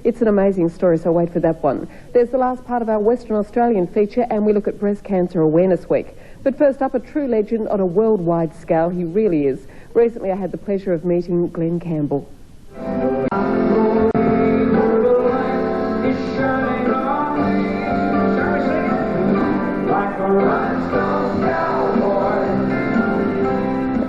It's an amazing story, so wait for that one. There's the last part of our Western Australian feature, and we look at Breast Cancer Awareness Week. But first up, a true legend on a worldwide scale. He really is. Recently, I had the pleasure of meeting Glenn Campbell.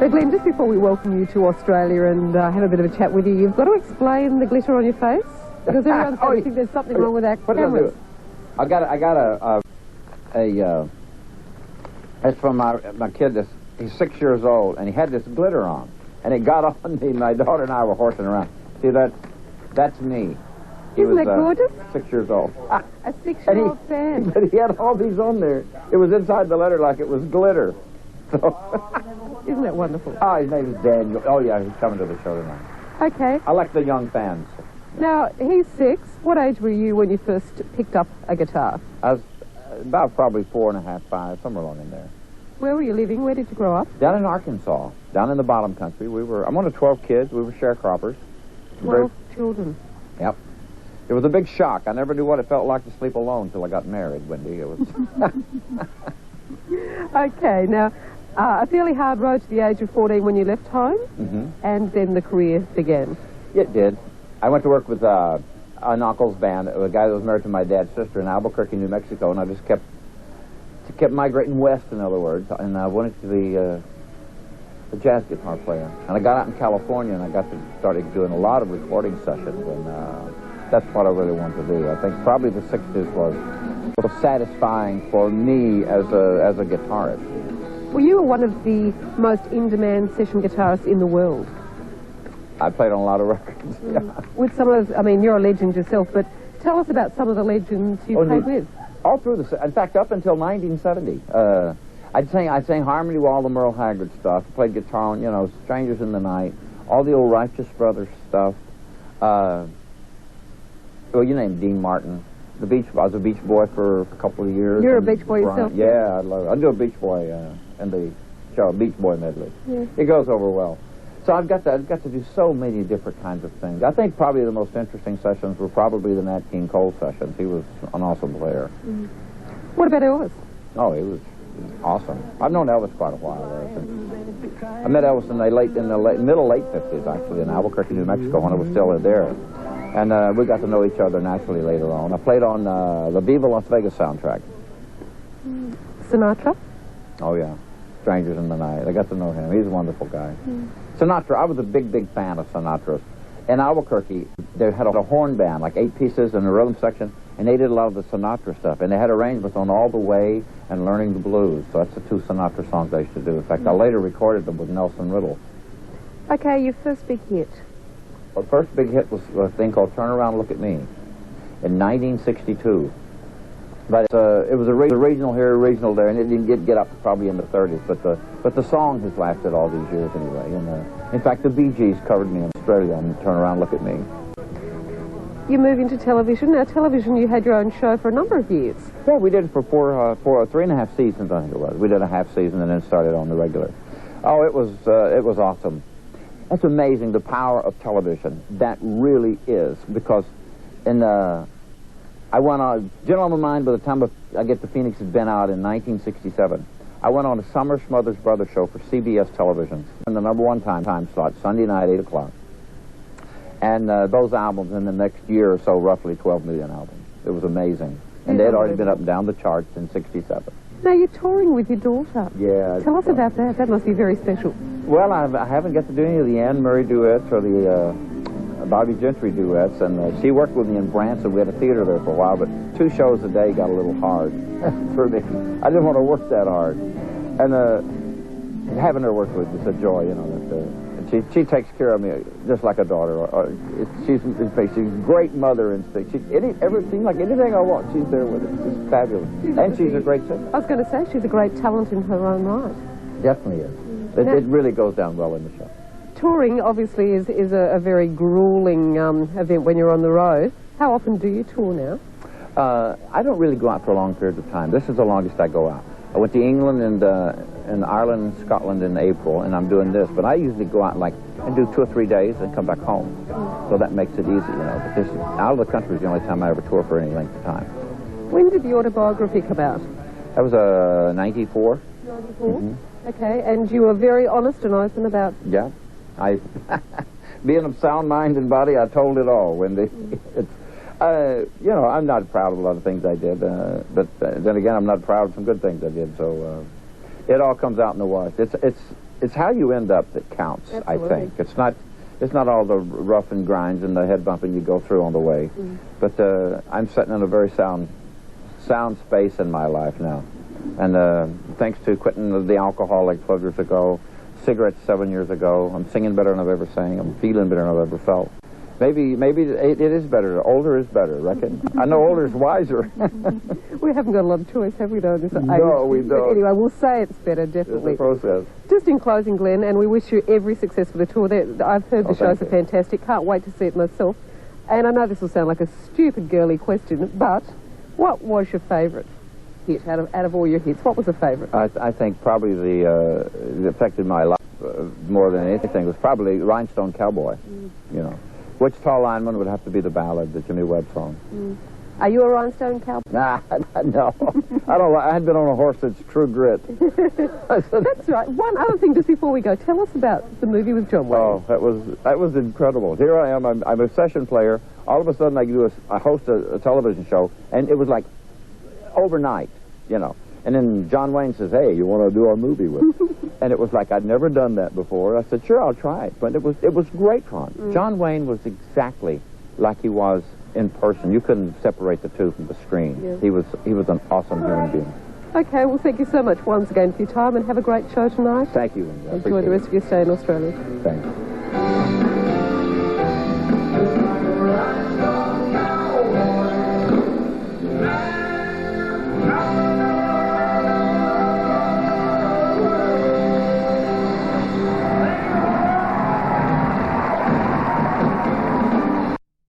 Glenn, just before we welcome you to Australia and have a bit of a chat with you, you've got to explain the glitter on your face, because everyone's going to think there's something wrong with our cameras. I got it's from my kid. He's 6 years old, and he had this glitter on, and it got on me. My daughter and I were horsing around. See, that's me. Isn't that gorgeous? 6 years old. A 6-year-old fan. But he had all these on there. It was inside the letter like it was glitter. So isn't that wonderful? Oh, his name is Daniel. Oh, yeah, he's coming to the show tonight. Okay. I like the young fans. Now, he's 6. What age were you when you first picked up a guitar? I was about probably 4 and a half, 5, somewhere along in there. Where were you living? Where did you grow up? Down in Arkansas, down in the bottom country. I'm one of 12 kids. We were sharecroppers. 12 children. Yep. It was a big shock. I never knew what it felt like to sleep alone until I got married, Wendy. It was... Okay, now... a fairly hard road to the age of 14 when you left home, and then the career began. It did. I went to work with an uncle's band, a guy that was married to my dad's sister in Albuquerque, New Mexico, and I just kept migrating west, in other words, and I wanted to be a jazz guitar player. And I got out in California, and I started doing a lot of recording sessions, and that's what I really wanted to do. I think probably the 60s was satisfying for me as a guitarist. Well, you were one of the most in-demand session guitarists in the world. I played on a lot of records. Yeah. With some of, I mean, you're a legend yourself, but tell us about some of the legends you played with. All through in fact, up until 1970. I'd sang harmony with all the Merle Haggard stuff. I played guitar on, Strangers in the Night, all the old Righteous Brothers stuff. Well, you named Dean Martin. I was a Beach Boy for a couple of years. You're a Beach Boy yourself? Yeah, I love it. I do a Beach Boy in the show, Beach Boy medley. Yeah. It goes over well. So I've got to do so many different kinds of things. I think probably the most interesting sessions were probably the Nat King Cole sessions. He was an awesome player. What about Elvis? Oh, he was awesome. I've known Elvis quite a while. I met Elvis in the middle late 50s, actually, in Albuquerque, New Mexico, when I was still there. And we got to know each other naturally later on. I played on the Viva Las Vegas soundtrack. Sinatra? Oh, yeah. Strangers in the Night. I got to know him. He's a wonderful guy. Sinatra, I was a big, big fan of Sinatra's. In Albuquerque, they had a horn band, like 8 pieces in the rhythm section, and they did a lot of the Sinatra stuff. And they had arrangements on All the Way and Learning the Blues. So that's the 2 Sinatra songs I used to do. In fact, I later recorded them with Nelson Riddle. Okay, your first big hit. The first big hit was a thing called Turn Around, Look at Me in 1962. But it was a regional here, a regional there, and it didn't get up probably in the 30s. But the song has lasted all these years anyway. And in fact, the Bee Gees covered me in Australia on Turn Around, Look at Me. You move into television. Now, television, you had your own show for a number of years. Yeah, we did it for 3.5 seasons, I think it was. We did a half season and then started on the regular. Oh, it was awesome. That's amazing, the power of television. That really is, because I went on, Gentleman Mine, by the time I get to Phoenix, had been out in 1967. I went on a Summer Smothers Brothers show for CBS television in the #1 time slot, Sunday night, 8 o'clock. And those albums in the next year or so, roughly 12 million albums. It was amazing. And they had already been up and down the charts in 67. Now, you're touring with your daughter. Yeah. Tell us about that. That must be very special. Well, I haven't got to do any of the Anne Murray duets or the Bobby Gentry duets, and she worked with me in Branson. We had a theater there for a while, but 2 shows a day got a little hard for me. I didn't want to work that hard. And having her work with me is a joy, she takes care of me just like a daughter. She's a great mother instinct. Ever seems like anything I want, she's there with it. It's fabulous. And she's a great singer. I was going to say, she's a great talent in her own right. Definitely is. It really goes down well in the show. Touring, obviously, is a very grueling event when you're on the road. How often do you tour now? I don't really go out for long periods of time. This is the longest I go out. I went to England and Ireland and Scotland in April, and I'm doing this. But I usually go out and do 2 or 3 days and come back home. So that makes it easy, you know. But this, out of the country is the only time I ever tour for any length of time. When did the autobiography come out? That was 94. 94? Mm-hmm. Okay, and you were very honest and open about... Yeah. Being of sound mind and body, I told it all, Wendy. You know, I'm not proud of a lot of things I did, but then again, I'm not proud of some good things I did. So it all comes out in the wash. It's how you end up that counts. Absolutely. I think it's not all the rough and grinds and the head bumping you go through on the way. But I'm sitting in a very sound space in my life now, and thanks to quitting the alcoholic 12 years ago, cigarettes 7 years ago, I'm singing better than I've ever sang. I'm feeling better than I've ever felt. Maybe it is better. Older is better, reckon. I know older is wiser. We haven't got a lot of choice, have we, though? No, we don't. But anyway, we'll say it's better, definitely. It's a process. Just in closing, Glenn, and we wish you every success for the tour. I've heard the shows are fantastic. Can't wait to see it myself. And I know this will sound like a stupid, girly question, but what was your favourite hit out of all your hits? What was the favourite? I think probably the affected my life more than anything was probably Rhinestone Cowboy, you know. Wichita Lineman would have to be the ballad, the Jimmy Webb song. Are you a Rhinestone Cowboy? Nah, no. I had been on a horse that's true grit. That's right. One other thing, just before we go, tell us about the movie with John Wayne. Oh, that was incredible. Here I am. I'm a session player. All of a sudden, I host a television show, and it was like overnight, you know. And then John Wayne says, "Hey, you want to do our movie with?" And it was like I'd never done that before. I said, "Sure, I'll try it." But it was great fun. John Wayne was exactly like he was in person. You couldn't separate the two from the screen. Yeah. He was an awesome human being. Okay, well, thank you so much once again for your time, and have a great show tonight. Thank you. Enjoy the rest of your stay in Australia. Thanks.